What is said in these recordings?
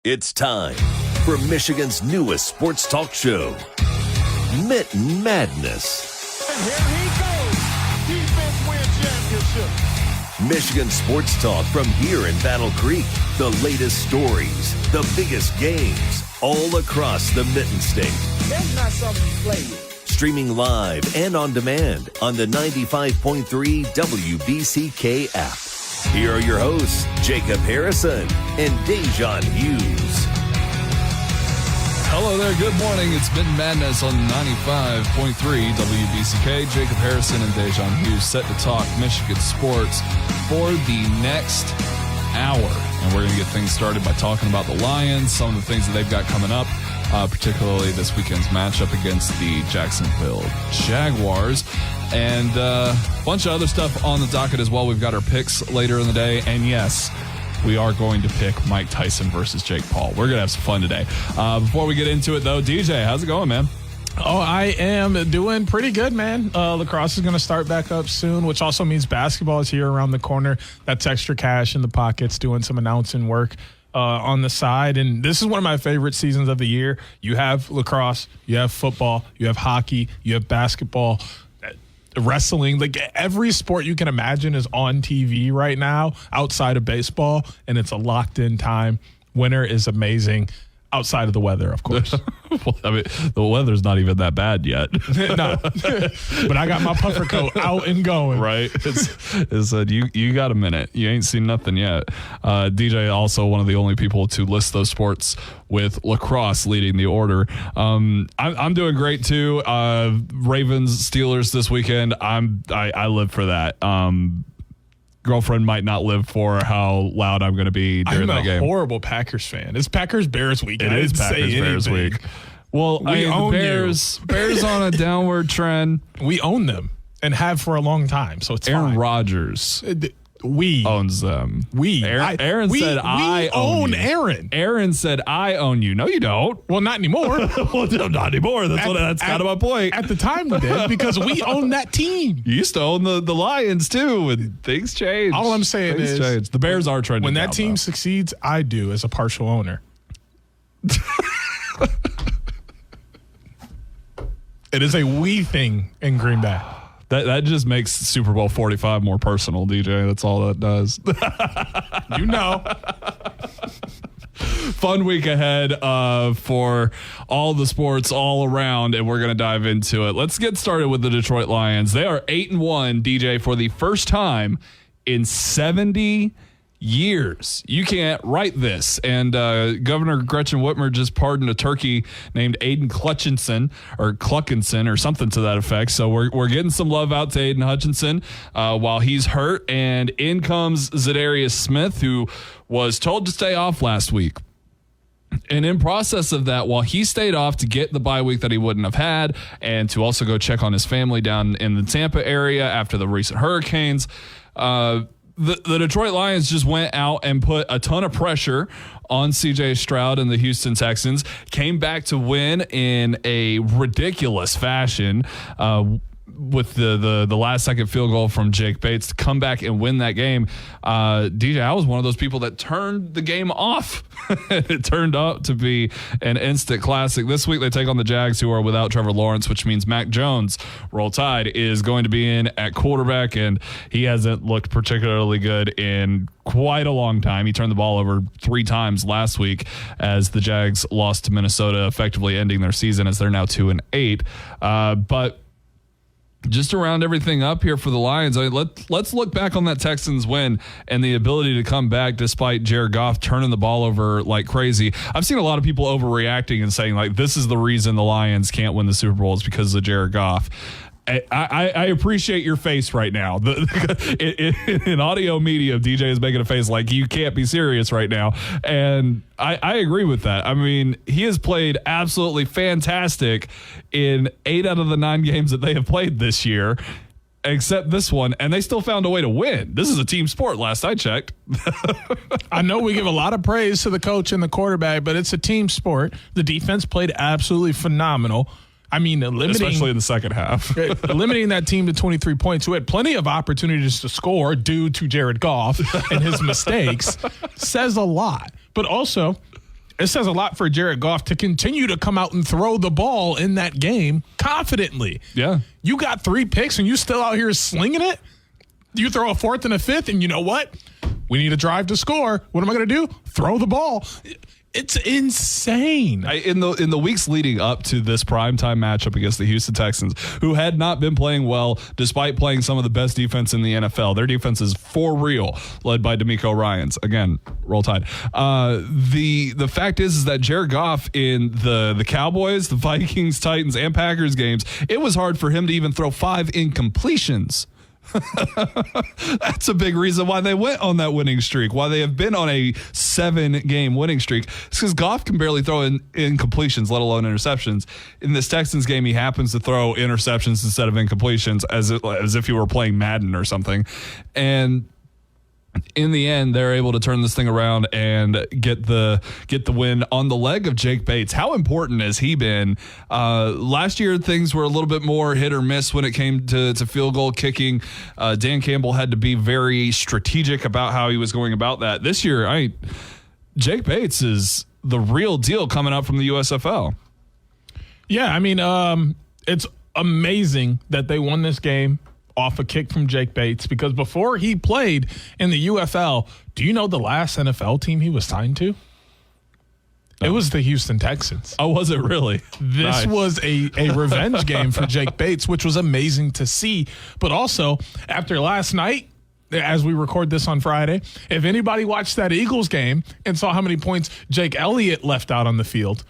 It's time for Michigan's newest sports talk show, Mitten Madness. And here he goes. Defense win championship. Michigan sports talk from here in Battle Creek. The latest stories, the biggest games, all across the Mitten State. That's not something you play with. Streaming live and on demand on the 95.3 WBCK app. Here are your hosts, Jacob Harrison and Da'Jzon Hughes. Hello there, good morning. It's Mitten Madness on 95.3 WBCK. Jacob Harrison and Da'Jzon Hughes set to talk Michigan sports for the next hour. And we're going to get things started by talking about the Lions, some of the things that they've got coming up, particularly this weekend's matchup against the Jacksonville Jaguars. And a bunch of other stuff on the docket as well. We've got our picks later in the day. And yes, we are going to pick Mike Tyson versus Jake Paul. We're going to have some fun today. Before we get into it, though, DJ, how's it going, man? Oh, I am doing pretty good, man. Lacrosse is going to start back up soon, which also means basketball is here around the corner. That's extra cash in the pockets, doing some announcing work on the side. And this is one of my favorite seasons of the year. You have lacrosse, you have football, you have hockey, you have basketball, wrestling. Like every sport you can imagine is on TV right now outside of baseball, and it's a locked-in time. Winter is amazing. Outside of the weather, of course. Well, I mean, the weather's not even that bad yet. No. But I got my puffer coat out and going. Right. It's you got a minute. You ain't seen nothing yet. DJ also one of the only people to list those sports with lacrosse leading the order. I'm doing great too. Ravens, Steelers this weekend. I live for that. Girlfriend might not live for how loud I'm going to be during that game. I'm a horrible Packers fan. It's Packers-Bears week. It is Packers-Bears week. Well, we own the Bears on a downward trend. We own them and have for a long time, so it's Aaron fine. Rodgers owns them. Aaron said, I own you. Aaron. Aaron said, I own you. No, you don't. Well, not anymore. Well, no, not anymore. That's kind of my point. At the time we did, because we own that team. You used to own the Lions, too, and things change. All I'm saying is change. The Bears are trending when down, that team though. succeeds, I do as a partial owner. It is a we thing in Green Bay. That just makes Super Bowl 45 more personal, DJ. That's all that does. You know. Fun week ahead for all the sports all around, and we're going to dive into it. Let's get started with the Detroit Lions. They are 8-1, DJ, for the first time in 70 years. You can't write this. And Governor Gretchen Whitmer just pardoned a turkey named Aiden Clutchinson or something to that effect. So we're getting some love out to Aiden Hutchinson while he's hurt. And in comes Zadarius Smith, who was told to stay off last week. And in process of that, while he stayed off to get the bye week that he wouldn't have had and to also go check on his family down in the Tampa area after the recent hurricanes, the Detroit Lions just went out and put a ton of pressure on C.J. Stroud and the Houston Texans, came back to win in a ridiculous fashion with the last-second field goal from Jake Bates to come back and win that game. DJ, I was one of those people that turned the game off. It turned out to be an instant classic. This week they take on the Jags, who are without Trevor Lawrence, which means Mac Jones, Roll Tide, is going to be in at quarterback, and he hasn't looked particularly good in quite a long time. He turned the ball over 3 times last week as the Jags lost to Minnesota, effectively ending their season as they're now 2-8. But just to round everything up here for the Lions, let's look back on that Texans win and the ability to come back despite Jared Goff turning the ball over like crazy. I've seen a lot of people overreacting and saying, like, this is the reason the Lions can't win the Super Bowl is because of Jared Goff. I appreciate your face right now. In audio media, DJ is making a face like you can't be serious right now. And I agree with that. I mean, he has played absolutely fantastic in 8 out of the 9 games that they have played this year, except this one, and they still found a way to win. This is a team sport, last I checked. I know we give a lot of praise to the coach and the quarterback, but it's a team sport. The defense played absolutely phenomenal. I mean, especially in the second half. Limiting that team to 23 points, who had plenty of opportunities to score due to Jared Goff and his mistakes, says a lot. But also, it says a lot for Jared Goff to continue to come out and throw the ball in that game confidently. Yeah. You got 3 picks and you still out here slinging it? You throw a 4th and a 5th, and you know what? We need a drive to score. What am I going to do? Throw the ball. It's insane. In the weeks leading up to this primetime matchup against the Houston Texans, who had not been playing well despite playing some of the best defense in the NFL. Their defense is for real, led by D'Amico Ryans. Again, roll tide. The fact is that Jared Goff in the Cowboys, the Vikings, Titans, and Packers games, it was hard for him to even throw 5 incompletions. That's a big reason why they went on that winning streak, why they have been on a 7-game winning streak. It's because Goff can barely throw in incompletions, let alone interceptions. In this Texans game, he happens to throw interceptions instead of incompletions as if he were playing Madden or something. And in the end, they're able to turn this thing around and get the win on the leg of Jake Bates. How important has he been? Last year, things were a little bit more hit or miss when it came to field goal kicking. Dan Campbell had to be very strategic about how he was going about that. This year, Jake Bates is the real deal coming up from the USFL. Yeah, I mean, it's amazing that they won this game off a kick from Jake Bates, because before he played in the UFL, do you know the last NFL team he was signed to? It was the Houston Texans. Oh, was it really? This was a revenge game for Jake Bates, which was amazing to see. But also, after last night, as we record this on Friday, if anybody watched that Eagles game and saw how many points Jake Elliott left out on the field,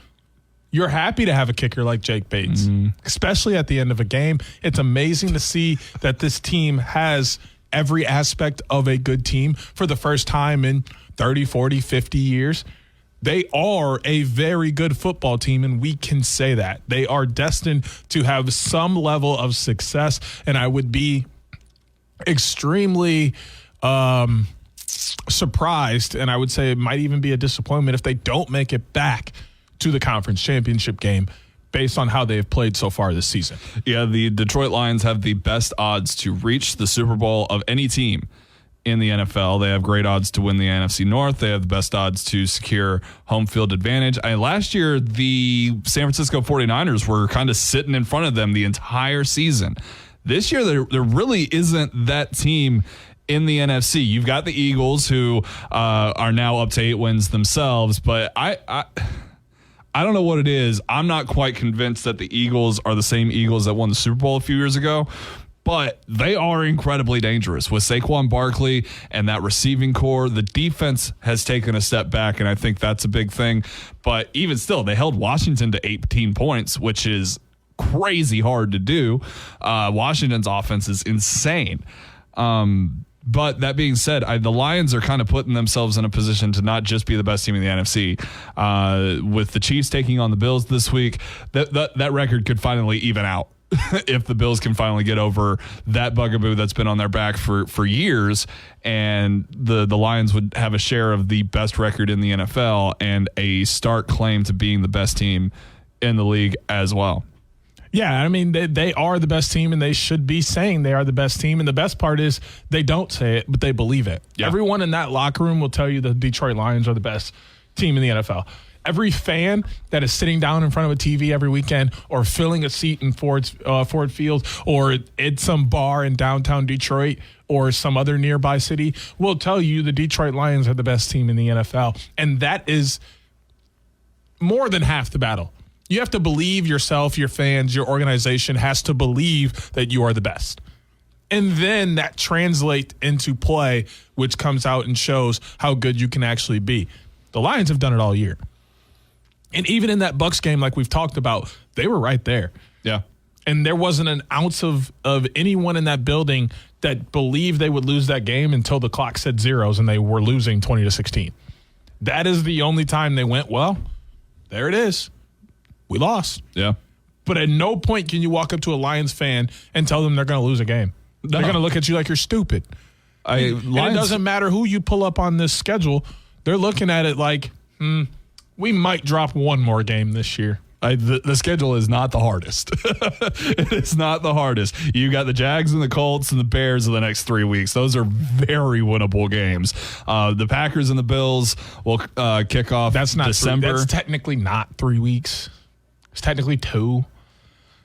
you're happy to have a kicker like Jake Bates, especially at the end of a game. It's amazing to see that this team has every aspect of a good team for the first time in 30, 40, 50 years. They are a very good football team, and we can say that. They are destined to have some level of success, and I would be extremely surprised, and I would say it might even be a disappointment if they don't make it back to the conference championship game based on how they have played so far this season. Yeah, the Detroit Lions have the best odds to reach the Super Bowl of any team in the NFL. They have great odds to win the NFC North. They have the best odds to secure home field advantage. Last year, the San Francisco 49ers were kind of sitting in front of them the entire season. This year, there really isn't that team in the NFC. You've got the Eagles, who are now up to 8 wins themselves, but I don't know what it is. I'm not quite convinced that the Eagles are the same Eagles that won the Super Bowl a few years ago, but they are incredibly dangerous with Saquon Barkley and that receiving core. The defense has taken a step back, and I think that's a big thing. But even still, they held Washington to 18 points, which is crazy hard to do. Washington's offense is insane. But that being said, the Lions are kind of putting themselves in a position to not just be the best team in the NFC. With the Chiefs taking on the Bills this week, that record could finally even out if the Bills can finally get over that bugaboo that's been on their back for years. And the Lions would have a share of the best record in the NFL and a stark claim to being the best team in the league as well. Yeah, I mean, they are the best team, and they should be saying they are the best team. And the best part is they don't say it, but they believe it. Yeah. Everyone in that locker room will tell you the Detroit Lions are the best team in the NFL. Every fan that is sitting down in front of a TV every weekend or filling a seat in Ford Field or at some bar in downtown Detroit or some other nearby city will tell you the Detroit Lions are the best team in the NFL. And that is more than half the battle. You have to believe yourself, your fans, your organization has to believe that you are the best. And then that translates into play, which comes out and shows how good you can actually be. The Lions have done it all year. And even in that Bucs game, like we've talked about, they were right there. Yeah. And there wasn't an ounce of anyone in that building that believed they would lose that game until the clock said zeros and they were losing 20-16. That is the only time they went, well, there it is. We lost. Yeah. But at no point can you walk up to a Lions fan and tell them they're going to lose a game. No. They're going to look at you like you're stupid. And it doesn't matter who you pull up on this schedule. They're looking at it like, we might drop one more game this year. The schedule is not the hardest. It is not the hardest. You got the Jags and the Colts and the Bears in the next 3 weeks. Those are very winnable games. The Packers and the Bills will kick off December. That's technically not 3 weeks. It's technically 2.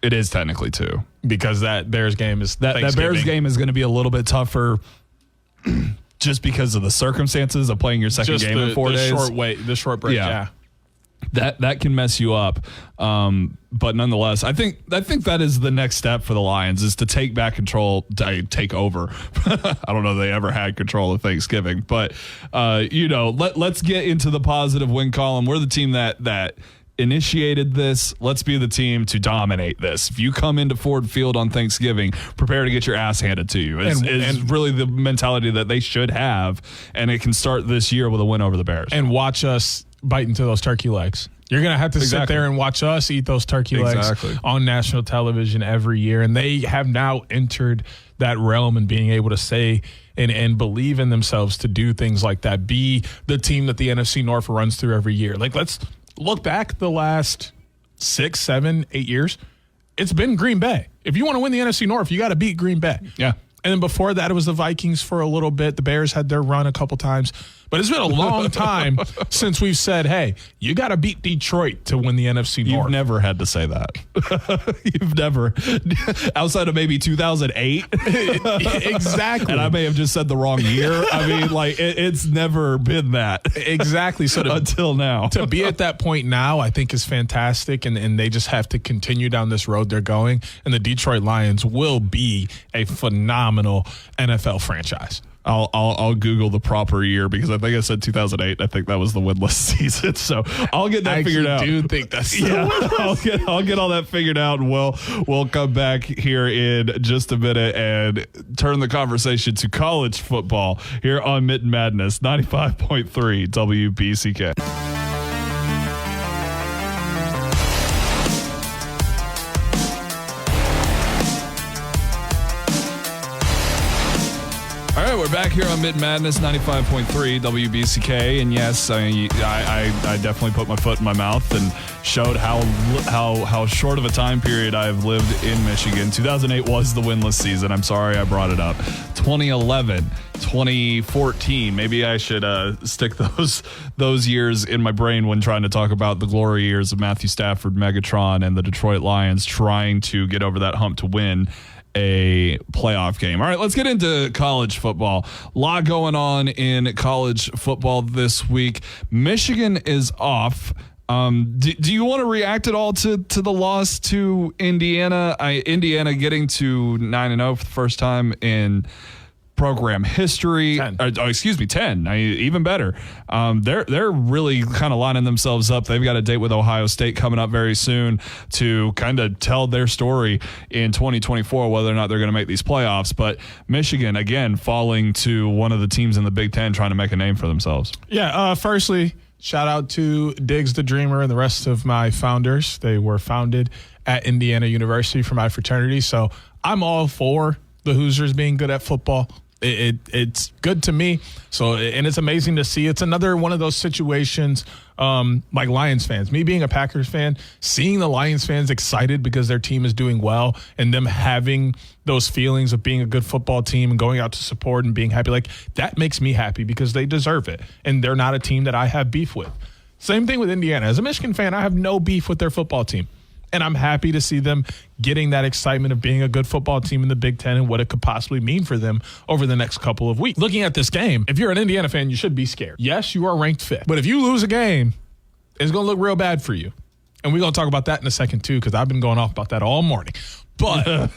It is technically 2 because that Bears game is that Bears game is going to be a little bit tougher. Just because of the circumstances of playing your second game in 4 days. The short break, yeah. That can mess you up. But nonetheless, I think that is the next step for the Lions is to take back control, take over. I don't know if they ever had control of Thanksgiving, but let's get into the positive win column. We're the team that initiated this. Let's be the team to dominate this. If you come into Ford Field on Thanksgiving, prepare to get your ass handed to you. It's really the mentality that they should have, and it can start this year with a win over the Bears. And watch us bite into those turkey legs. You're going to have to sit there and watch us eat those turkey legs on national television every year. And they have now entered that realm and being able to say and believe in themselves to do things like that. Be the team that the NFC North runs through every year. Like, let's look back the last 6, 7, 8 years. It's been Green Bay. If you want to win the NFC North, you got to beat Green Bay. Yeah. And then before that, it was the Vikings for a little bit. The Bears had their run a couple times. But it's been a long time since we've said, hey, you got to beat Detroit to win the NFC North. You've never had to say that. You've never. Outside of maybe 2008. Exactly. And I may have just said the wrong year. I mean, it's never been that. Exactly. So until now. To be at that point now, I think is fantastic. And they just have to continue down this road they're going. And the Detroit Lions will be a phenomenal NFL franchise. I'll Google the proper year because I think I said 2008. I think that was the winless season. So I'll get that figured out. I do think that's I'll get all that figured out, and we'll come back here in just a minute and turn the conversation to college football here on Mitten Madness 95.3 WBCK. All right, we're back here on Mitten Madness 95.3 WBCK, and yes, I definitely put my foot in my mouth and showed how short of a time period I've lived in Michigan. 2008 was the winless season. I'm sorry I brought it up. 2011, 2014. Maybe I should stick those years in my brain when trying to talk about the glory years of Matthew Stafford, Megatron, and the Detroit Lions trying to get over that hump to win a playoff game. All right, let's get into college football. A lot going on in college football this week. Michigan is off. Do you want to react at all to the loss to Indiana? Indiana getting to 9-0 for the first time in program history. 10. Even better. They're really kind of lining themselves up. They've got a date with Ohio State coming up very soon to kind of tell their story in 2024, whether or not they're going to make these playoffs. But Michigan, again, falling to one of the teams in the Big Ten trying to make a name for themselves. Yeah, firstly, shout out to Diggs the Dreamer and the rest of my founders. They were founded at Indiana University for my fraternity. So I'm all for the Hoosiers being good at football. It's good to me. So, and it's amazing to see. It's another one of those situations like Lions fans. Me being a Packers fan, seeing the Lions fans excited because their team is doing well and them having those feelings of being a good football team and going out to support and being happy, like that makes me happy because they deserve it. And they're not a team that I have beef with. Same thing with Indiana. As a Michigan fan, I have no beef with their football team. And I'm happy to see them getting that excitement of being a good football team in the Big Ten and what it could possibly mean for them over the next couple of weeks. Looking at this game, if you're an Indiana fan, you should be scared. Yes, you are ranked 5th. But if you lose a game, it's going to look real bad for you. And we're going to talk about that in a second, too, because I've been going off about that all morning. But, a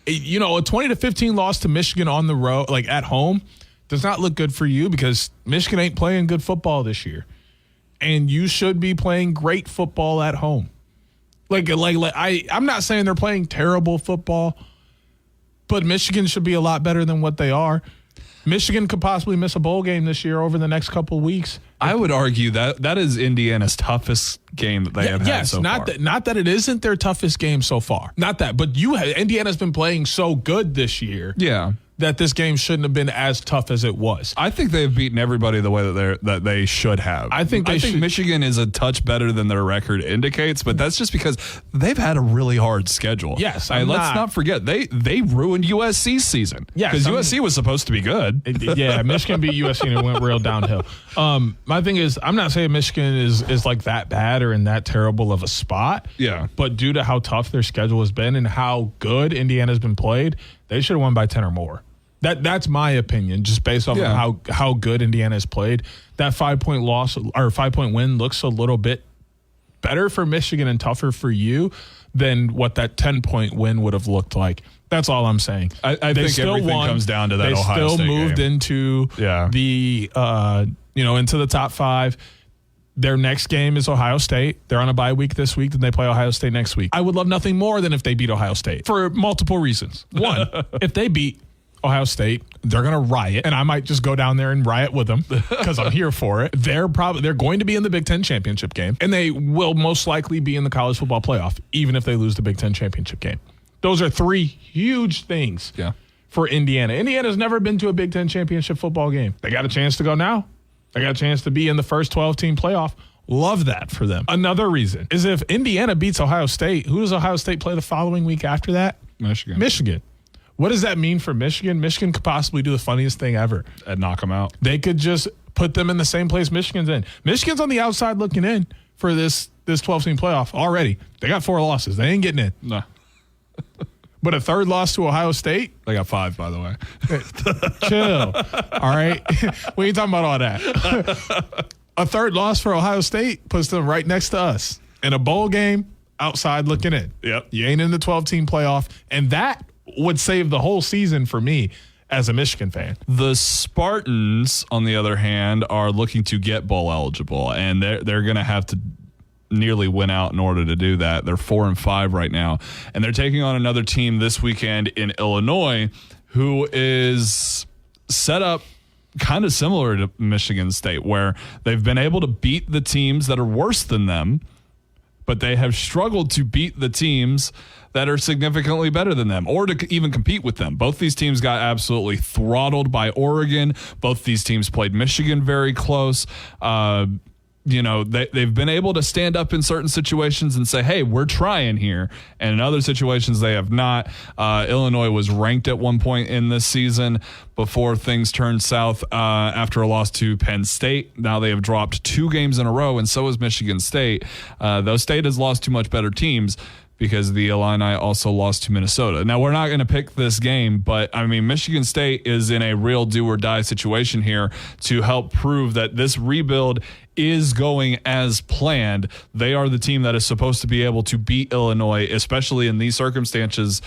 20-15 loss to Michigan on the road, like at home, does not look good for you because Michigan ain't playing good football this year. And you should be playing great football at home. I'm not saying they're playing terrible football, but Michigan should be a lot better than what they are. Michigan could possibly miss a bowl game this year over the next couple of weeks. I would argue that is Indiana's toughest game that they have had so far. Not that it isn't their toughest game so far. Not that, but Indiana's been playing so good this year. Yeah. that this game shouldn't have been as tough as it was. I think they've beaten everybody the way that they should have. I think Michigan is a touch better than their record indicates, but that's just because they've had a really hard schedule. Yes, let's not forget they ruined USC's season. Yes, because USC was supposed to be good. Yeah, Michigan beat USC and it went real downhill. My thing is, I'm not saying Michigan is like that bad or in that terrible of a spot. Yeah, but due to how tough their schedule has been and how good Indiana's been played, they should have won by 10 or more. That's my opinion, just based off of how good Indiana has played. That 5-point loss or 5-point win looks a little bit better for Michigan and tougher for you than what that 10-point win would have looked like. That's all I'm saying. I think everything comes down to that Ohio State game. They still moved into the into the top 5. Their next game is Ohio State. They're on a bye week this week, and they play Ohio State next week. I would love nothing more than if they beat Ohio State for multiple reasons. One, if they beat Ohio State, they're going to riot, and I might just go down there and riot with them because I'm here for it. They're going to be in the Big Ten championship game, and they will most likely be in the college football playoff, even if they lose the Big Ten championship game. Those are 3 huge things for Indiana. Indiana's never been to a Big Ten championship football game. They got a chance to go now. They got a chance to be in the first 12-team playoff. Love that for them. Another reason is if Indiana beats Ohio State, who does Ohio State play the following week after that? Michigan. What does that mean for Michigan? Michigan could possibly do the funniest thing ever. And knock them out. They could just put them in the same place Michigan's in. Michigan's on the outside looking in for this 12-team playoff already. They got 4 losses. They ain't getting in. No. But a 3rd loss to Ohio State? They got 5, by the way. Chill. All right? We ain't talking about all that. A 3rd loss for Ohio State puts them right next to us. In a bowl game, outside looking in. Yep. You ain't in the 12-team playoff. And that would save the whole season for me as a Michigan fan. The Spartans, on the other hand, are looking to get bowl eligible, and they're going to have to nearly win out in order to do that. They're 4-5 right now, and they're taking on another team this weekend in Illinois who is set up kind of similar to Michigan State, where they've been able to beat the teams that are worse than them, but they have struggled to beat the teams that are significantly better than them or to even compete with them. Both these teams got absolutely throttled by Oregon. Both these teams played Michigan very close. They've been able to stand up in certain situations and say, hey, we're trying here. And in other situations, they have not. Illinois was ranked at one point in this season before things turned south after a loss to Penn State. Now they have dropped 2 games in a row, and so has Michigan State. Though State has lost to much better teams, because the Illini also lost to Minnesota. Now, we're not going to pick this game, but, Michigan State is in a real do-or-die situation here to help prove that this rebuild is going as planned. They are the team that is supposed to be able to beat Illinois, especially in these circumstances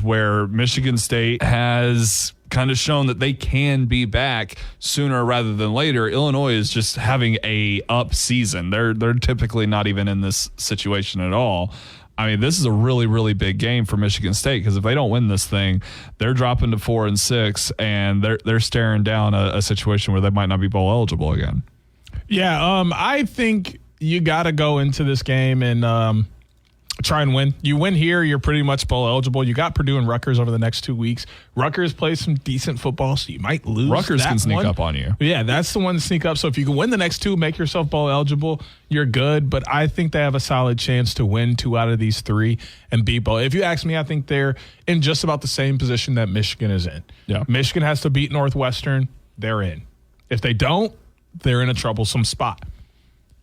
where Michigan State has kind of shown that they can be back sooner rather than later. Illinois is just having a up season. They're typically not even in this situation at all. This is a really, really big game for Michigan State, because if they don't win this thing, they're dropping to 4-6, and they're staring down a situation where they might not be bowl eligible again. Yeah, I think you got to go into this game and try and win. You win here, you're pretty much bowl eligible. You got Purdue and Rutgers over the next 2 weeks. Rutgers plays some decent football, so you might lose. Rutgers can sneak up on you. Yeah, that's the one to sneak up. So if you can win the next 2, make yourself bowl eligible, you're good. But I think they have a solid chance to win 2 out of these 3 and beat bowl. If you ask me, I think they're in just about the same position that Michigan is in. Yeah. Michigan has to beat Northwestern. They're in. If they don't, they're in a troublesome spot.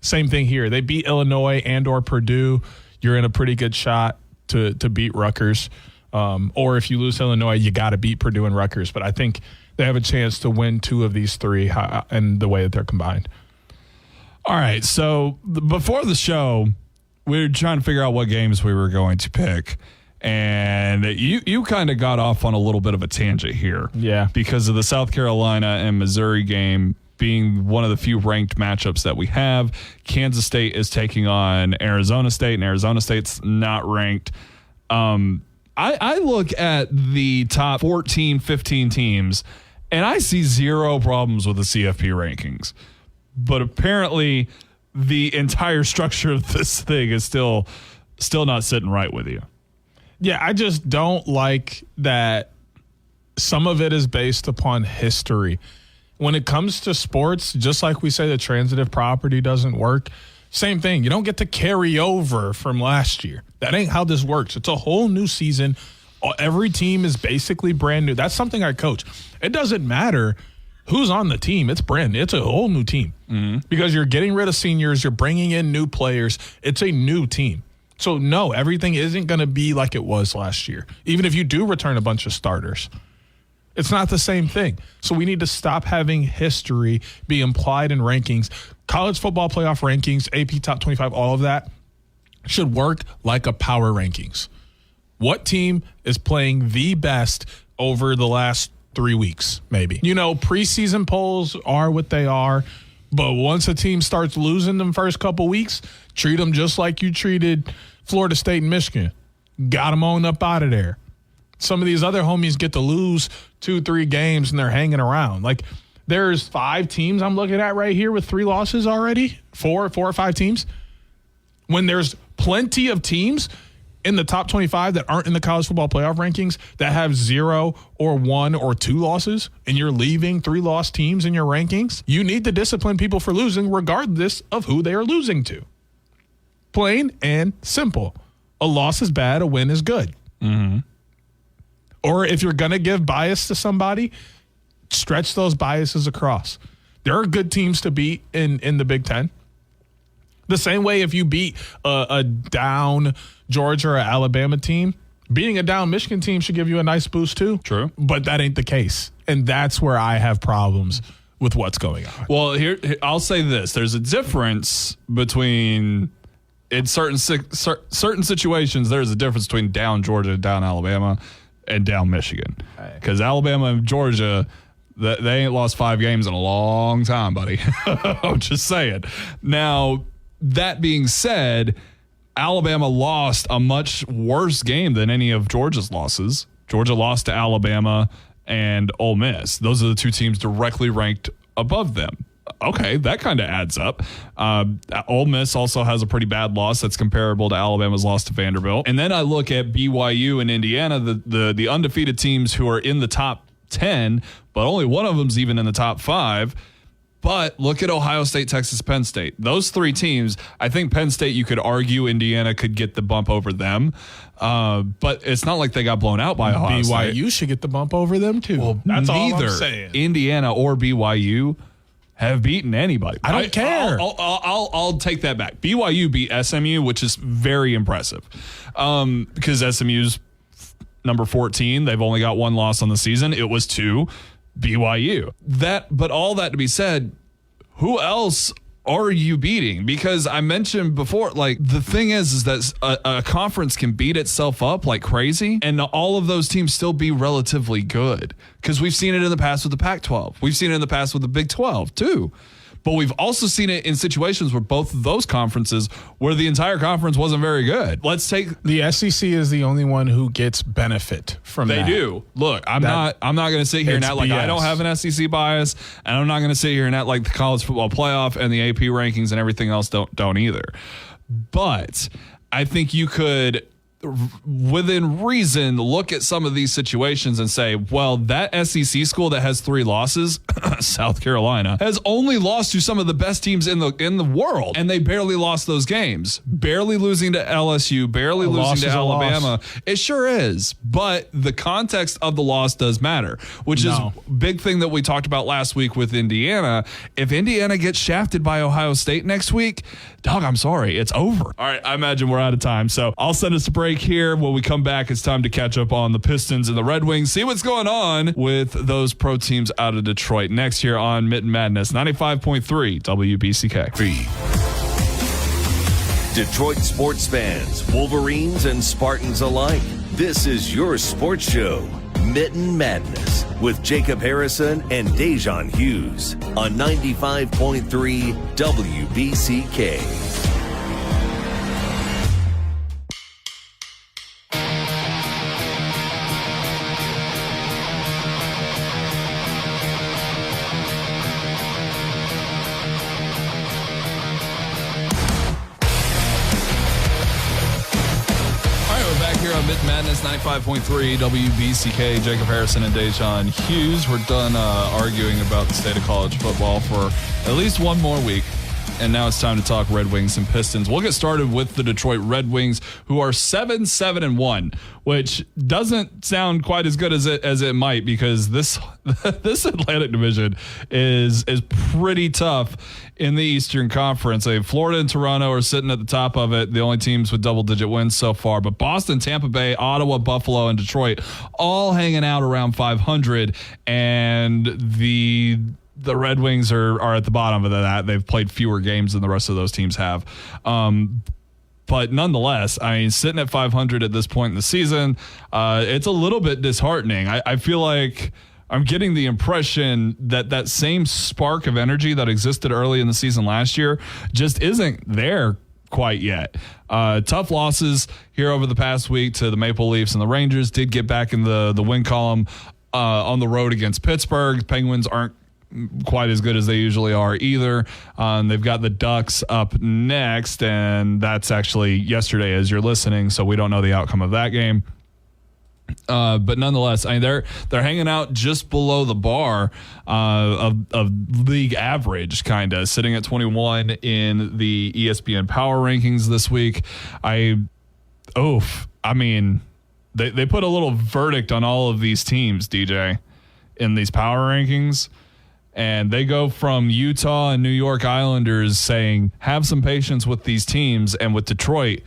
Same thing here. They beat Illinois and or Purdue. You're in a pretty good shot to beat Rutgers. Or if you lose Illinois, you got to beat Purdue and Rutgers. But I think they have a chance to win 2 of these 3 and the way that they're combined. All right. So before the show, we were trying to figure out what games we were going to pick. And you kind of got off on a little bit of a tangent here. Yeah. Because of the South Carolina and Missouri game being one of the few ranked matchups that we have. Kansas State is taking on Arizona State, and Arizona State's not ranked. I look at the top 14, 15 teams, and I see 0 problems with the CFP rankings. But apparently the entire structure of this thing is still not sitting right with you. Yeah, I just don't like that some of it is based upon history. When it comes to sports, just like we say the transitive property doesn't work, same thing. You don't get to carry over from last year. That ain't how this works. It's a whole new season. Every team is basically brand new. That's something I coach. It doesn't matter who's on the team. It's brand new. It's a whole new team because you're getting rid of seniors. You're bringing in new players. It's a new team. So, no, everything isn't going to be like it was last year, even if you do return a bunch of starters. It's not the same thing. So we need to stop having history be implied in rankings. College football playoff rankings, AP top 25, all of that should work like a power rankings. What team is playing the best over the last 3 weeks, maybe? You know, preseason polls are what they are, but once a team starts losing them first couple weeks, treat them just like you treated Florida State and Michigan. Got them on up out of there. Some of these other homies get to lose 2-3 games and they're hanging around. Like, there's 5 teams I'm looking at right here with 3 losses already, 4 or 5 teams. When there's plenty of teams in the top 25 that aren't in the college football playoff rankings that have 0 or 1 or 2 losses, and you're leaving 3 lost teams in your rankings, you need to discipline people for losing regardless of who they are losing to. Plain and simple. A loss is bad, a win is good. Mm-hmm. Or if you're going to give bias to somebody, stretch those biases across. There are good teams to beat in the Big Ten. The same way if you beat a down Georgia or Alabama team, beating a down Michigan team should give you a nice boost too. True. But that ain't the case. And that's where I have problems with what's going on. Well, here I'll say this. There's a difference between in certain situations, there's a difference between down Georgia, down Alabama, and down Michigan. Because Alabama and Georgia, they ain't lost 5 games in a long time, buddy. I'm just saying. Now, that being said, Alabama lost a much worse game than any of Georgia's losses. Georgia lost to Alabama and Ole Miss. Those are the 2 teams directly ranked above them. Okay, that kind of adds up. Ole Miss also has a pretty bad loss that's comparable to Alabama's loss to Vanderbilt. And then I look at BYU and Indiana, the undefeated teams who are in the top 10, but only one of them's even in the top 5. But look at Ohio State, Texas, Penn State. Those 3 teams, I think Penn State, you could argue Indiana could get the bump over them. But it's not like they got blown out by Ohio State. BYU should get the bump over them too. Well, that's all I'm saying. Indiana or BYU have beaten anybody. I don't care. I'll take that back. BYU beat SMU, which is very impressive because SMU's number 14. They've only got 1 loss on the season. It was to BYU. But all that to be said, who else are you beating? Because I mentioned before, like, the thing is that a conference can beat itself up like crazy, and all of those teams still be relatively good. Because we've seen it in the past with the Pac-12. We've seen it in the past with the Big 12 too. But we've also seen it in situations where both of those conferences, where the entire conference wasn't very good. Let's take the SEC is the only one who gets benefit from that. They do. Look, I'm not going to sit here and act like I don't have an SEC bias, and I'm not going to sit here and act like the college football playoff and the AP rankings and everything else don't either. But I think you could, within reason, look at some of these situations and say, well, that SEC school that has 3 losses, South Carolina, has only lost to some of the best teams in the world, and they barely lost those games. Barely losing to LSU, barely losing to Alabama. It sure is, but the context of the loss does matter, which is a big thing that we talked about last week with Indiana. If Indiana gets shafted by Ohio State next week, dog, I'm sorry, it's over. All right, I imagine we're out of time, so I'll send us a break here. When we come back, it's time to catch up on the Pistons and the Red Wings, see what's going on with those pro teams out of Detroit. Next here on Mitten Madness, 95.3 WBCK. Detroit sports fans, Wolverines and Spartans alike, this is your sports show, Mitten Madness, with Jacob Harrison and Da'Jzon Hughes on 95.3 WBCK. Mitten Madness 95.3 WBCK. Jacob Harrison and Da'Jzon Hughes. We're done arguing about the state of college football for at least one more week. And now it's time to talk Red Wings and Pistons. We'll get started with the Detroit Red Wings, who are 7-7-1, which doesn't sound quite as good as it might, because this Atlantic Division is pretty tough in the Eastern Conference. Florida and Toronto are sitting at the top of it, the only teams with double-digit wins so far. But Boston, Tampa Bay, Ottawa, Buffalo, and Detroit all hanging out around 500, and the Red Wings are at the bottom of that. They've played fewer games than the rest of those teams have. But nonetheless, I mean, sitting at 500 at this point in the season, it's a little bit disheartening. I feel like I'm getting the impression that same spark of energy that existed early in the season last year just isn't there quite yet. Tough losses here over the past week to the Maple Leafs and the Rangers. Did get back in the win column on the road against Pittsburgh. Penguins aren't quite as good as they usually are either. They've got the Ducks up next, and that's actually yesterday as you're listening, so we don't know the outcome of that game. But nonetheless, I mean, they're hanging out just below the bar of league average, kind of sitting at 21 in the ESPN Power Rankings this week. I mean, they put a little verdict on all of these teams, DJ, in these Power Rankings. And they go from Utah and New York Islanders saying, have some patience with these teams. And with Detroit,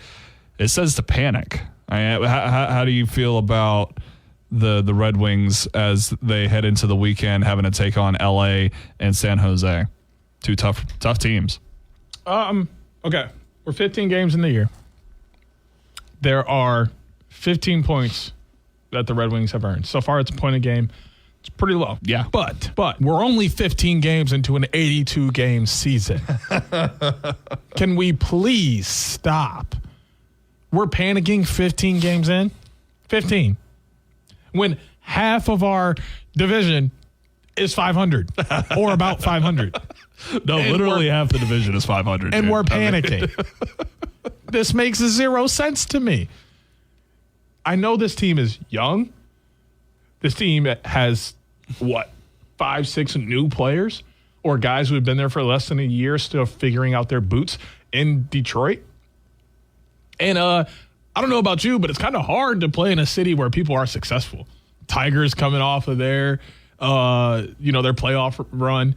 it says to panic. How do you feel about the Red Wings as they head into the weekend having to take on LA and San Jose? Two tough teams. Okay. We're 15 games in the year. There are 15 points that the Red Wings have earned. So far, it's a point a game. It's pretty low. Yeah. But we're only 15 games into an 82-game season. Can we please stop? We're panicking 15 games in. 15. When half of our division is 500 or about 500. No, and literally half the division is 500. And we're panicking. This makes zero sense to me. I know this team is young. This team has, 5-6 new players or guys who have been there for less than a year still figuring out their boots in Detroit. And I don't know about you, but it's kind of hard to play in a city where people are successful. Tigers coming off of their playoff run.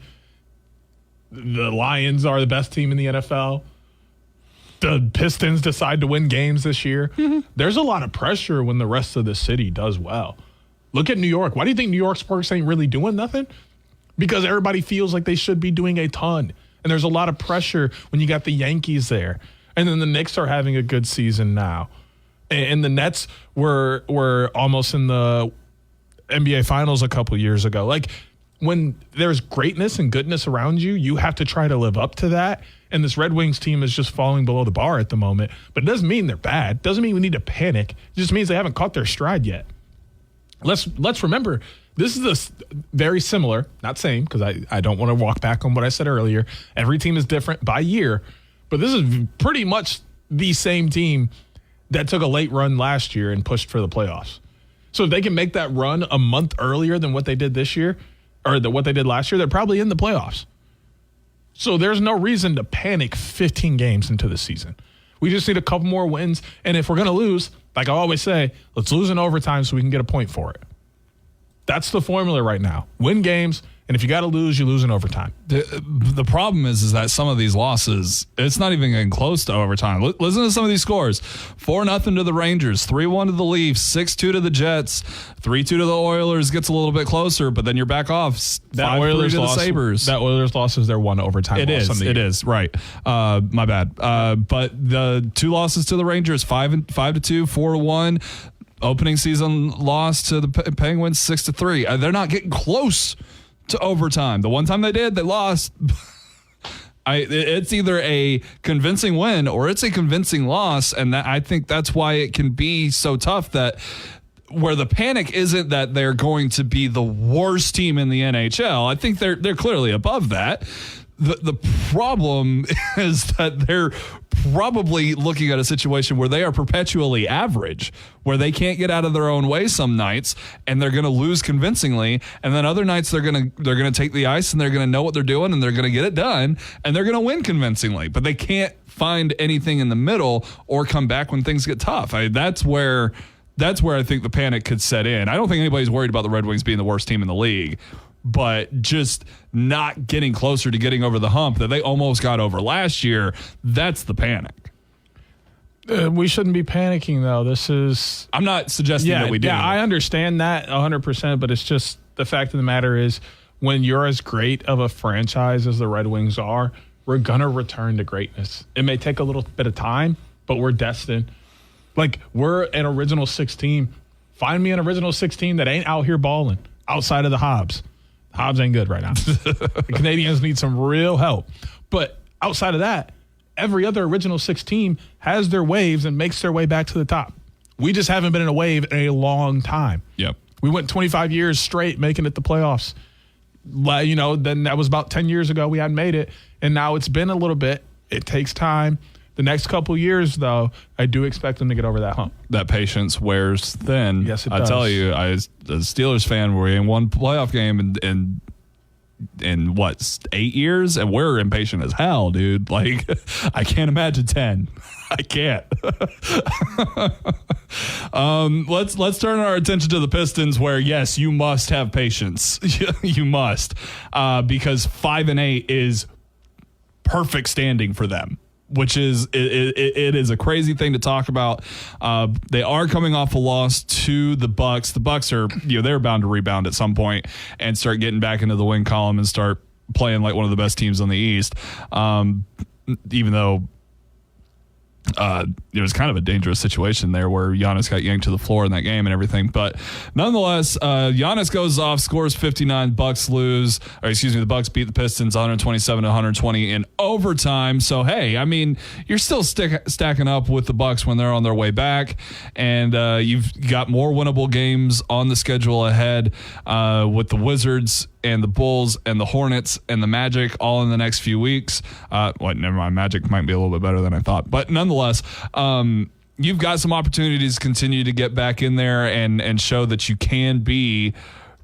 The Lions are the best team in the NFL. The Pistons decide to win games this year. Mm-hmm. There's a lot of pressure when the rest of the city does well. Look at New York. Why do you think New York sports ain't really doing nothing? Because everybody feels like they should be doing a ton. And there's a lot of pressure when you got the Yankees there. And then the Knicks are having a good season now. And the Nets were almost in the NBA Finals a couple years ago. Like, when there's greatness and goodness around you, you have to try to live up to that. And this Red Wings team is just falling below the bar at the moment. But it doesn't mean they're bad. It doesn't mean we need to panic. It just means they haven't caught their stride yet. Let's remember, this is very similar, not same, because I don't want to walk back on what I said earlier. Every team is different by year, but this is pretty much the same team that took a late run last year and pushed for the playoffs. So if they can make that run a month earlier than what they did this year, or what they did last year, they're probably in the playoffs. So there's no reason to panic 15 games into the season. We just need a couple more wins, and if we're going to lose, like I always say, let's lose in overtime so we can get a point for it. That's the formula right now. Win games, and if you got to lose, you lose in overtime. The problem is that some of these losses, it's not even getting close to overtime. Listen to some of these scores. 4-0 to the Rangers, 3-1 to the Leafs, 6-2 to the Jets, 3-2 to the Oilers. Gets a little bit closer, but then you're back off. 5-3 to the Sabres. That Oilers loss is their one overtime loss. It is, right. My bad. But the 2 losses to the Rangers, 5-2, 4-1. Opening season loss to the Penguins, 6-3. They're not getting close to overtime. The one time they did, they lost. It's either a convincing win or it's a convincing loss, and I think that's why it can be so tough. That where the panic isn't that they're going to be the worst team in the NHL. I think they're clearly above that. The problem is that they're probably looking at a situation where they are perpetually average, where they can't get out of their own way some nights, and they're going to lose convincingly, and then other nights they're going to take the ice and they're going to know what they're doing and they're going to get it done and they're going to win convincingly, but they can't find anything in the middle or come back when things get tough. That's where I think the panic could set in. I don't think anybody's worried about the Red Wings being the worst team in the league, but just not getting closer to getting over the hump that they almost got over last year, that's the panic. We shouldn't be panicking, though. I'm not suggesting that we do. Yeah, I understand that 100%, but it's just the fact of the matter is when you're as great of a franchise as the Red Wings are, we're going to return to greatness. It may take a little bit of time, but we're destined. Like, we're an original six team. Find me an original six team that ain't out here balling outside of the Hobbs. Hobbs ain't good right now. The Canadians need some real help. But outside of that, every other original six team has their waves and makes their way back to the top. We just haven't been in a wave in a long time. Yep. We went 25 years straight making it the playoffs. Then that was about 10 years ago we hadn't made it. And now it's been a little bit. It takes time. The next couple years, though, I do expect them to get over that hump. That patience wears thin. Yes, it does. I tell you, as a Steelers fan, we're in one playoff game in what, 8 years, and we're impatient as hell, dude. Like, I can't imagine 10. I can't. Let's turn our attention to the Pistons, where yes, you must have patience. You must, because 5-8 is perfect standing for them, which is it is a crazy thing to talk about. They are coming off a loss to the Bucks. The Bucks are, they're bound to rebound at some point and start getting back into the win column and start playing like one of the best teams on the East. Even though it was kind of a dangerous situation there where Giannis got yanked to the floor in that game and everything. But nonetheless, Giannis goes off, scores 59, the Bucks beat the Pistons 127-120 in overtime. So, hey, I mean, you're still stacking up with the Bucks when they're on their way back. And you've got more winnable games on the schedule ahead with the Wizards and the Bulls and the Hornets and the Magic all in the next few weeks. Never mind. Magic might be a little bit better than I thought. But nonetheless, you've got some opportunities to continue to get back in there and show that you can be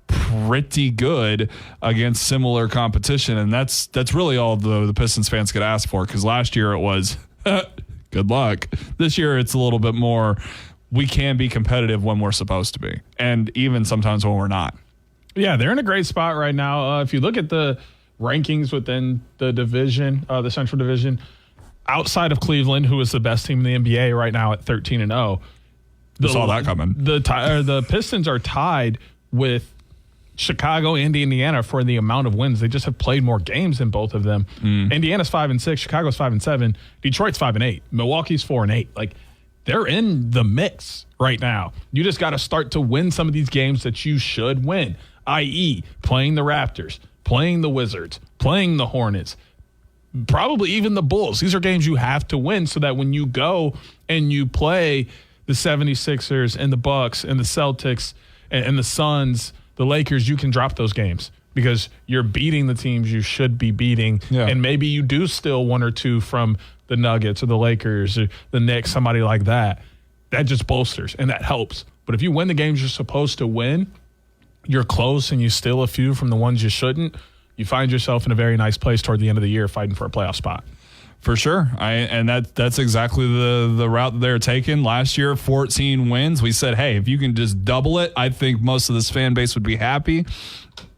pretty good against similar competition. And that's really all the Pistons fans could ask for, because last year it was good luck. This year it's a little bit more, we can be competitive when we're supposed to be, and even sometimes when we're not. Yeah, they're in a great spot right now. If you look at the rankings within the division, the Central Division, outside of Cleveland, who is the best team in the NBA right now at 13-0, saw that coming. The Pistons are tied with Chicago and Indiana for the amount of wins. They just have played more games than both of them. Indiana's 5-6, Chicago's 5-7, Detroit's 5-8, Milwaukee's 4-8. Like, they're in the mix right now. You just got to start to win some of these games that you should win, i.e. playing the Raptors, playing the Wizards, playing the Hornets, probably even the Bulls. These are games you have to win so that when you go and you play the 76ers and the Bucks and the Celtics and the Suns, the Lakers, you can drop those games because you're beating the teams you should be beating. Yeah. And maybe you do steal one or two from the Nuggets or the Lakers or the Knicks, somebody like that. That just bolsters and that helps. But if you win the games you're supposed to win, you're close and you steal a few from the ones you shouldn't, you find yourself in a very nice place toward the end of the year fighting for a playoff spot. For sure. That's exactly the route that they're taking. Last year, 14 wins. We said, hey, if you can just double it, I think most of this fan base would be happy.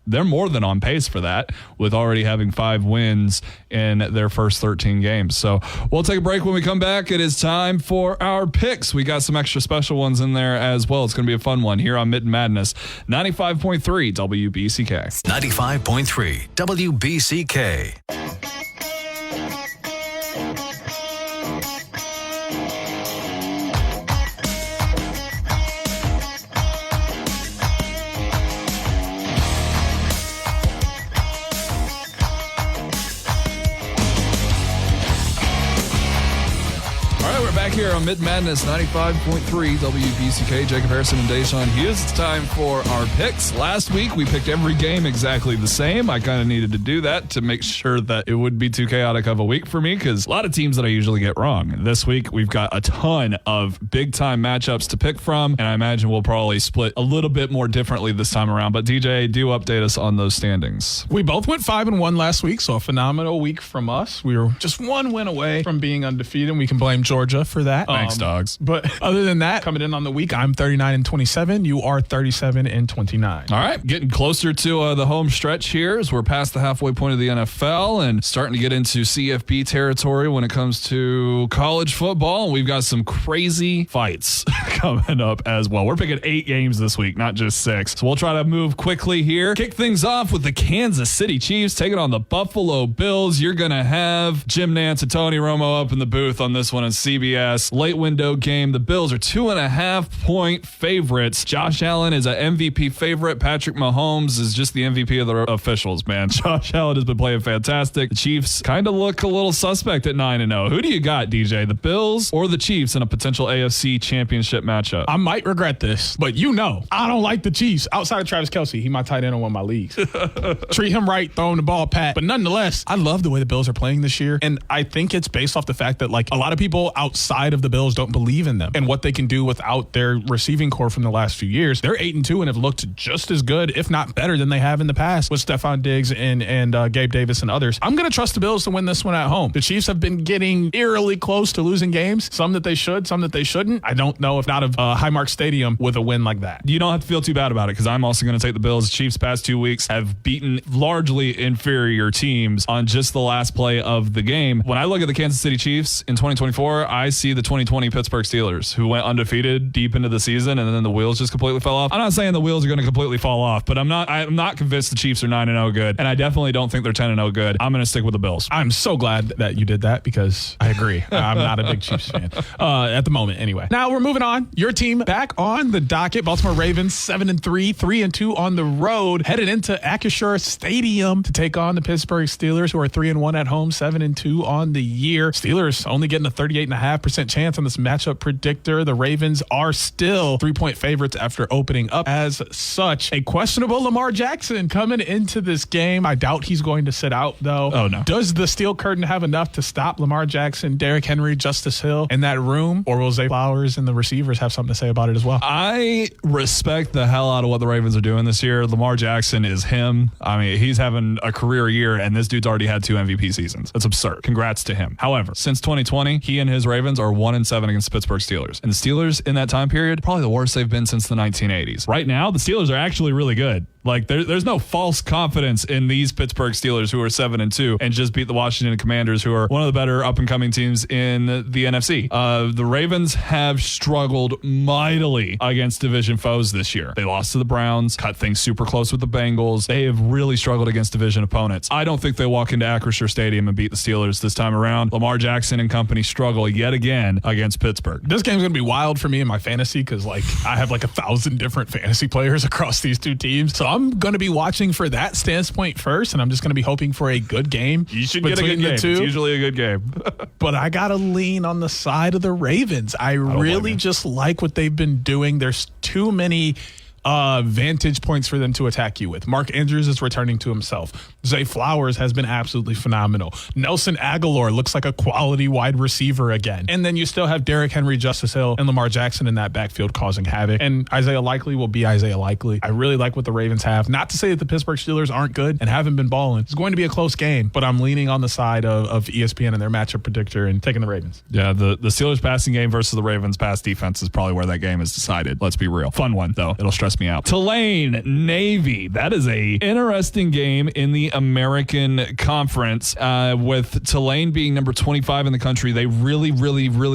They're more than on pace for that, with already having 5 wins in their first 13 games. So we'll take a break. When we come back, it is time for our picks. We got some extra special ones in there as well. It's going to be a fun one here on Mitten Madness. 95.3 WBCK. 95.3 WBCK. All right, we're back here on Mitten Madness 95.3 WBCK. Jacob Harrison and Da'Jzon Hughes. It's time for our picks. Last week, we picked every game exactly the same. I kind of needed to do that to make sure that it wouldn't be too chaotic of a week for me because a lot of teams that I usually get wrong. This week, we've got a ton of big-time matchups to pick from, and I imagine we'll probably split a little bit more differently this time around. But DJ, do update us on those standings. We both went 5-1 last week, so a phenomenal week from us. We were just one win away from being undefeated, and we can blame Georgia for that. Thanks, dogs. But other than that, coming in on the week, I'm 39-27. You are 37-29. All right, getting closer to the home stretch here as we're past the halfway point of the NFL and starting to get into CFB territory when it comes to college football. And we've got some crazy fights coming up as well. We're picking 8 games this week, not just 6. So we'll try to move quickly here. Kick things off with the Kansas City Chiefs taking on the Buffalo Bills. You're going to have Jim Nantz and Tony Romo up in the booth on this one on CBS. Late window game. The Bills are 2.5-point favorites. Josh Allen is an MVP favorite. Patrick Mahomes is just the MVP of the officials, man. Josh Allen has been playing fantastic. The Chiefs kind of look a little suspect at 9-0. Who do you got, DJ? The Bills or the Chiefs in a potential AFC championship matchup? I might regret this, but I don't like the Chiefs. Outside of Travis Kelce, he my tight end on one of my leagues. Treat him right, throwing the ball, Pat. But nonetheless, I love the way the Bills are playing this year. And I think it's based off the fact that a lot of people outside of the Bills don't believe in them and what they can do without their receiving core from the last few years. They're 8-2 and have looked just as good, if not better, than they have in the past with Stephon Diggs and Gabe Davis and others. I'm going to trust the Bills to win this one at home. The Chiefs have been getting eerily close to losing games, some that they should, some that they shouldn't. I don't know if not of Highmark Stadium with a win like that. You don't have to feel too bad about it because I'm also going to take the Bills. Chiefs past 2 weeks have beaten largely inferior teams on just the last play of the game. When I look at the Kansas City Chiefs in 2024, I see the 2020 Pittsburgh Steelers who went undefeated deep into the season and then the wheels just completely fell off. I'm not saying the wheels are going to completely fall off, but I'm not convinced the Chiefs are 9-0 good, and I definitely don't think they're 10-0 good. I'm going to stick with the Bills. I'm so glad that you did that because I agree. I'm not a big Chiefs fan at the moment anyway. Now we're moving on. Your team back on the docket. Baltimore Ravens 7-3, 3-2 on the road, headed into Acrisure Stadium to take on the Pittsburgh Steelers, who are 3-1 at home, 7-2 on the year. Steelers only getting a 38.5% chance on this matchup predictor. The Ravens are still 3-point favorites after opening up as such. A questionable Lamar Jackson coming into this game. I doubt he's going to sit out though. Oh no. Does the steel curtain have enough to stop Lamar Jackson, Derrick Henry, Justice Hill in that room, or will Zay Flowers and the receivers have something to say about it as well? I respect the hell out of what the Ravens are doing this year. Lamar Jackson is him. I mean, he's having a career year, and this dude's already had 2 MVP seasons. That's absurd. Congrats to him. However, since 2020, he and his Ravens are 1-7 against the Pittsburgh Steelers. And the Steelers in that time period, probably the worst they've been since the 1980s. Right now, the Steelers are actually really good. There's no false confidence in these Pittsburgh Steelers who are 7-2 and just beat the Washington Commanders, who are one of the better up-and-coming teams in the NFC. The Ravens have struggled mightily against division foes this year. They lost to the Browns, cut things super close with the Bengals. They have really struggled against division opponents. I don't think they walk into Acrisure Stadium and beat the Steelers this time around. Lamar Jackson and company struggle yet again against Pittsburgh. This game's going to be wild for me in my fantasy because I have 1,000 different fantasy players across these two teams. So I'm going to be watching for that standpoint first, and I'm just going to be hoping for a good game. You should get a good game. It's usually a good game. But I got to lean on the side of the Ravens. I really just like what they've been doing. There's too many vantage points for them to attack you with. Mark Andrews is returning to himself. Zay Flowers has been absolutely phenomenal. Nelson Aguilar looks like a quality wide receiver again. And then you still have Derrick Henry, Justice Hill, and Lamar Jackson in that backfield causing havoc. And Isaiah Likely will be Isaiah Likely. I really like what the Ravens have. Not to say that the Pittsburgh Steelers aren't good and haven't been balling. It's going to be a close game, but I'm leaning on the side of ESPN and their matchup predictor and taking the Ravens. Yeah, the Steelers passing game versus the Ravens pass defense is probably where that game is decided. Let's be real. Fun one, though. It'll stress me out. Tulane, Navy. That is a interesting game in the American Conference. With Tulane being number 25 in the country, they really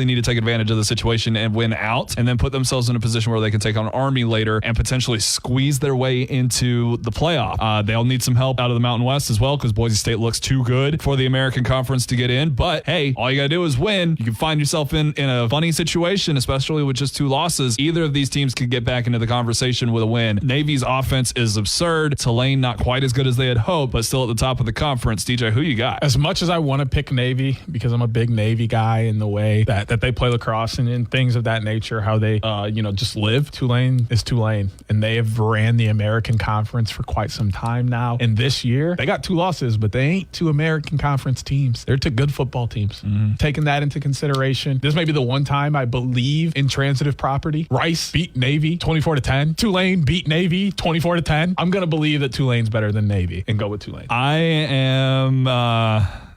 need to take advantage of the situation and win out, and then put themselves in a position where they can take on Army later and potentially squeeze their way into the playoff. They'll need some help out of the Mountain West as well, because Boise State looks too good for the American Conference to get in. But hey, all you gotta do is win. You can find yourself in a funny situation, especially with just 2 losses. Either of these teams could get back into the conversation position with a win. Navy's offense is absurd. Tulane not quite as good as they had hoped, but still at the top of the conference. DJ, who you got? As much as I want to pick Navy because I'm a big Navy guy in the way that they play lacrosse and things of that nature, how they just live. Tulane is Tulane, and they have ran the American Conference for quite some time now. And this year, they got 2 losses, but they ain't 2 American Conference teams. They're 2 good football teams. Taking that into consideration, this may be the one time I believe in transitive property. Rice beat Navy 24-10. Tulane beat Navy 24-10. I'm going to believe that Tulane's better than Navy and go with Tulane. I am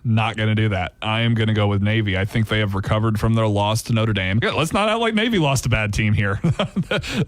not going to do that. I am going to go with Navy. I think they have recovered from their loss to Notre Dame. Yeah, let's not act like Navy lost a bad team here.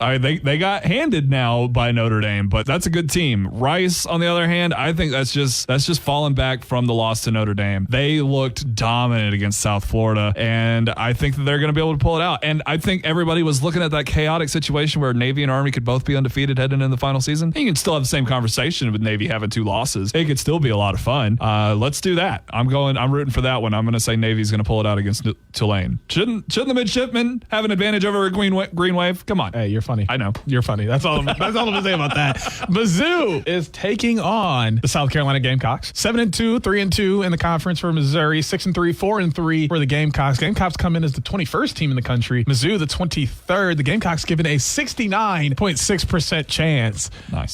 They got handed now by Notre Dame, but that's a good team. Rice, on the other hand, I think that's just falling back from the loss to Notre Dame. They looked dominant against South Florida, and I think that they're going to be able to pull it out. And I think everybody was looking at that chaotic situation where Navy and Army could both be undefeated heading into the final season. You can still have the same conversation with Navy having 2 losses. It could still be a lot of fun. Let's do that. I'm rooting for that one. I'm going to say Navy's going to pull it out against Tulane. Shouldn't the midshipmen have an advantage over a green wave? Come on. Hey, you're funny. I know. You're funny. That's all I'm going to say about that. Mizzou is taking on the South Carolina Gamecocks. 7-2, 3-2 in the conference for Missouri. 6-3, 4-3 for the Gamecocks. Gamecocks come in as the 21st team in the country. Mizzou, the 23rd. The Gamecocks given a 69.6% chance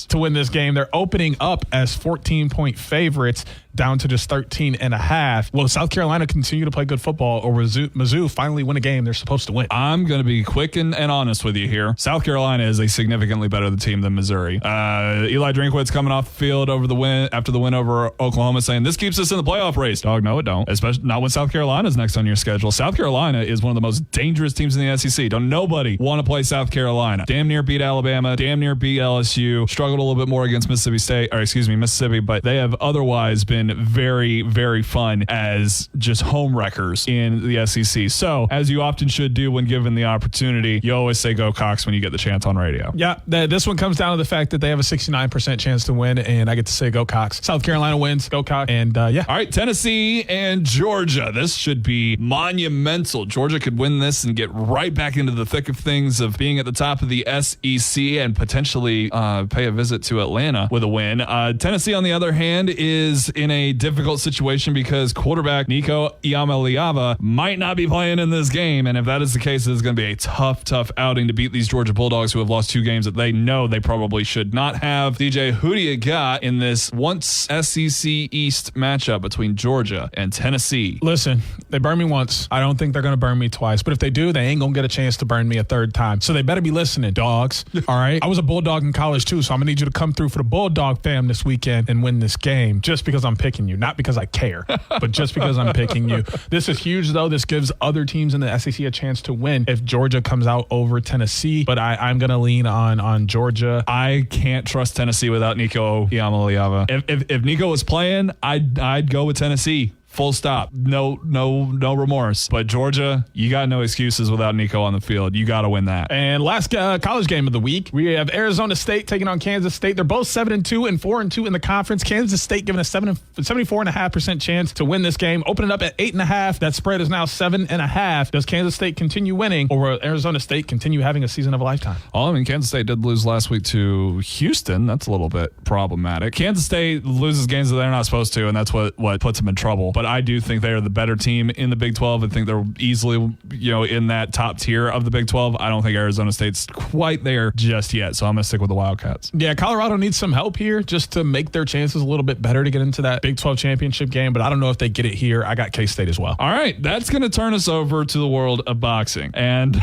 to win this game. They're opening up as 14-point favorites, down to just 13.5. Will South Carolina continue to play good football, or will Mizzou finally win a game they're supposed to win? I'm going to be quick and honest with you here. South Carolina is a significantly better team than Missouri. Eli Drinkwitz coming off the field after the win over Oklahoma, saying this keeps us in the playoff race. Dog, no, it don't. Especially not when South Carolina's next on your schedule. South Carolina is one of the most dangerous teams in the SEC. Don't nobody want to play South Carolina. Damn near beat Alabama. Damn near beat LSU. Struggled a little bit more against Mississippi, but they have otherwise been very, very fun as just home wreckers in the SEC. So, as you often should do when given the opportunity, you always say go Cox when you get the chance on radio. Yeah, this one comes down to the fact that they have a 69% chance to win, and I get to say go Cox. South Carolina wins, go Cox, and yeah. All right, Tennessee and Georgia. This should be monumental. Georgia could win this and get right back into the thick of things of being at the top of the SEC and potentially pay a visit to Atlanta with a win. Tennessee, on the other hand, is in a difficult situation because quarterback Nico Iamaleava might not be playing in this game, and if that is the case, it's going to be a tough outing to beat these Georgia Bulldogs who have lost 2 games that they know they probably should not have. DJ, who do you got in this once SEC East matchup between Georgia and Tennessee? Listen, they burned me once. I don't think they're going to burn me twice, but if they do, they ain't going to get a chance to burn me a 3rd time. So they better be listening, dogs. All right? I was a Bulldog in college too, so I'm going to need you to come through for the Bulldog fam this weekend and win this game just because I'm picking you. Not because I care, but just because I'm picking you. This is huge, though. This gives other teams in the SEC a chance to win if Georgia comes out over Tennessee, but I'm going to lean on Georgia. I can't trust Tennessee without Nico Iamaleava. If Nico was playing, I'd go with Tennessee. Full stop. No remorse. But Georgia, you got no excuses without Nico on the field. You got to win that. And last college game of the week, we have Arizona State taking on Kansas State. They're both 7-2 and 4-2 in the conference. Kansas State given a 74.5% chance to win this game. Opening up at 8.5. That spread is now 7.5. Does Kansas State continue winning, or will Arizona State continue having a season of a lifetime? Well, I mean, Kansas State did lose last week to Houston. That's a little bit problematic. Kansas State loses games that they're not supposed to, and that's what puts them in trouble. But I do think they are the better team in the Big 12 and think they're easily, in that top tier of the Big 12. I don't think Arizona State's quite there just yet, so I'm going to stick with the Wildcats. Yeah, Colorado needs some help here just to make their chances a little bit better to get into that Big 12 championship game, but I don't know if they get it here. I got K-State as well. All right, that's going to turn us over to the world of boxing. And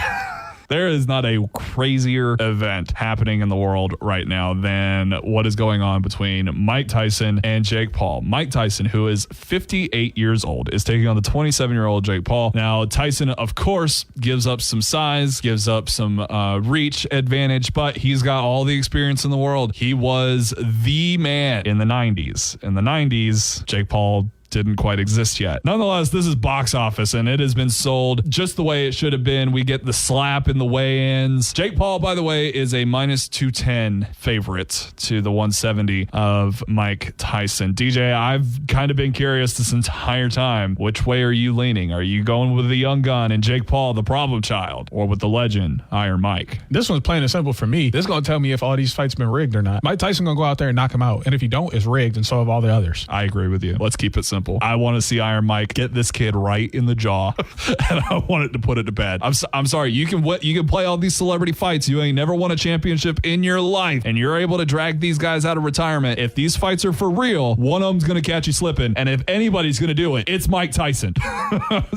there is not a crazier event happening in the world right now than what is going on between Mike Tyson and Jake Paul. Mike Tyson, who is 58 years old, is taking on the 27-year-old Jake Paul. Now, Tyson, of course, gives up some size, gives up some reach advantage, but he's got all the experience in the world. He was the man in the 90s. In the 90s, Jake Paul didn't quite exist yet. Nonetheless, this is box office, and it has been sold just the way it should have been. We get the slap in the weigh-ins. Jake Paul, by the way, is a minus 210 favorite to the 170 of Mike Tyson. DJ, I've kind of been curious this entire time. Which way are you leaning? Are you going with the young gun and Jake Paul, the problem child, or with the legend, Iron Mike? This one's plain and simple for me. This is going to tell me if all these fights been rigged or not. Mike Tyson going to go out there and knock him out. And if you don't, it's rigged, and so have all the others. I agree with you. Let's keep it simple. I want to see Iron Mike get this kid right in the jaw, and I want it to put it to bed. I'm sorry. You can play all these celebrity fights. You ain't never won a championship in your life, and you're able to drag these guys out of retirement. If these fights are for real, one of them's going to catch you slipping, and if anybody's going to do it, it's Mike Tyson.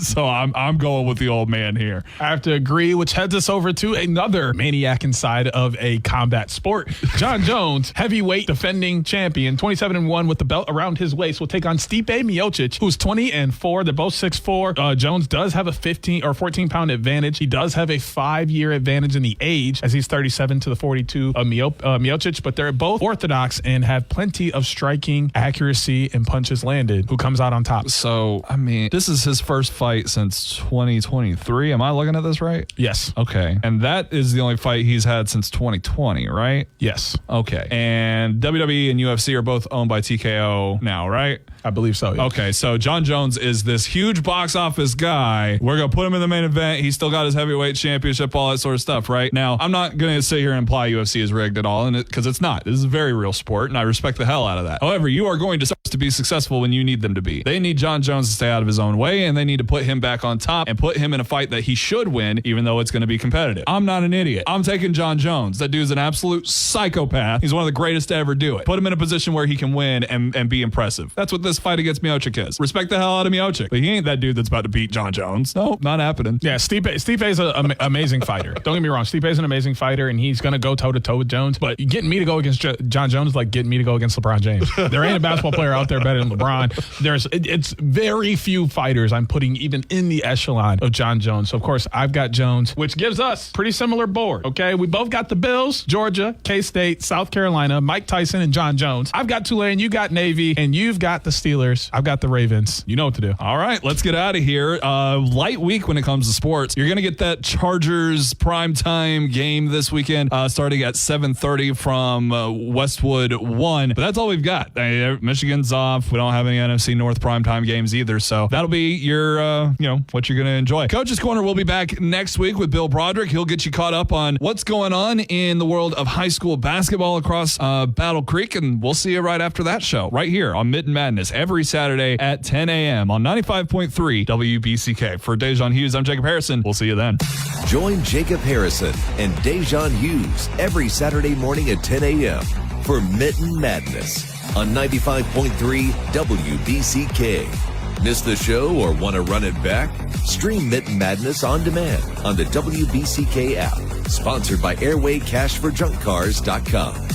So I'm going with the old man here. I have to agree, which heads us over to another maniac inside of a combat sport. Jon Jones, heavyweight defending champion, 27-1 with the belt around his waist, will take on Stipe Miocic, who's 20-4. They're both 6'4". Jones does have a 15 or 14-pound advantage. He does have a 5-year advantage in the age, as he's 37 to the 42 of Miocic, but they're both orthodox and have plenty of striking accuracy and punches landed. Who comes out on top? So, I mean, this is his first fight since 2023. Am I looking at this right? Yes. Okay. And that is the only fight he's had since 2020, right? Yes. Okay. And WWE and UFC are both owned by TKO now, right? I believe so. Yeah. Okay, so Jon Jones is this huge box office guy. We're going to put him in the main event. He's still got his heavyweight championship, all that sort of stuff, right? Now, I'm not going to sit here and imply UFC is rigged at all, because it's not. This is a very real sport, and I respect the hell out of that. However, you are going to be successful when you need them to be. They need Jon Jones to stay out of his own way, and they need to put him back on top and put him in a fight that he should win, even though it's going to be competitive. I'm not an idiot. I'm taking Jon Jones. That dude's an absolute psychopath. He's one of the greatest to ever do it. Put him in a position where he can win and be impressive. That's what this fight against Miocic is. Respect the hell out of Miocic. But he ain't that dude that's about to beat Jon Jones. No, not happening. Yeah, Stipe's an amazing fighter. Don't get me wrong. Stipe's an amazing fighter, and he's going to go toe-to-toe with Jones. But getting me to go against Jon Jones is like getting me to go against LeBron James. There ain't a basketball player out there better than LeBron. It's very few fighters I'm putting even in the echelon of Jon Jones. So, of course, I've got Jones, which gives us pretty similar board, okay? We both got the Bills, Georgia, K-State, South Carolina, Mike Tyson, and Jon Jones. I've got Tulane, you got Navy, and you've got the Steelers. I've got the Ravens. You know what to do. All right, let's get out of here. Light week when it comes to sports. You're going to get that Chargers primetime game this weekend starting at 7:30 from Westwood 1. But that's all we've got. Michigan's off. We don't have any NFC North primetime games either. So that'll be your, what you're going to enjoy. Coach's Corner will be back next week with Bill Broderick. He'll get you caught up on what's going on in the world of high school basketball across Battle Creek. And we'll see you right after that show right here on Mitten Madness every Saturday at 10 a.m. on 95.3 WBCK. For Da'Jzon Hughes, I'm Jacob Harrison. We'll see you then. Join Jacob Harrison and Da'Jzon Hughes every Saturday morning at 10 a.m. for Mitten Madness on 95.3 WBCK. Miss the show or want to run it back? Stream Mitten Madness on demand on the WBCK app. Sponsored by AirwayCashforJunkCars.com.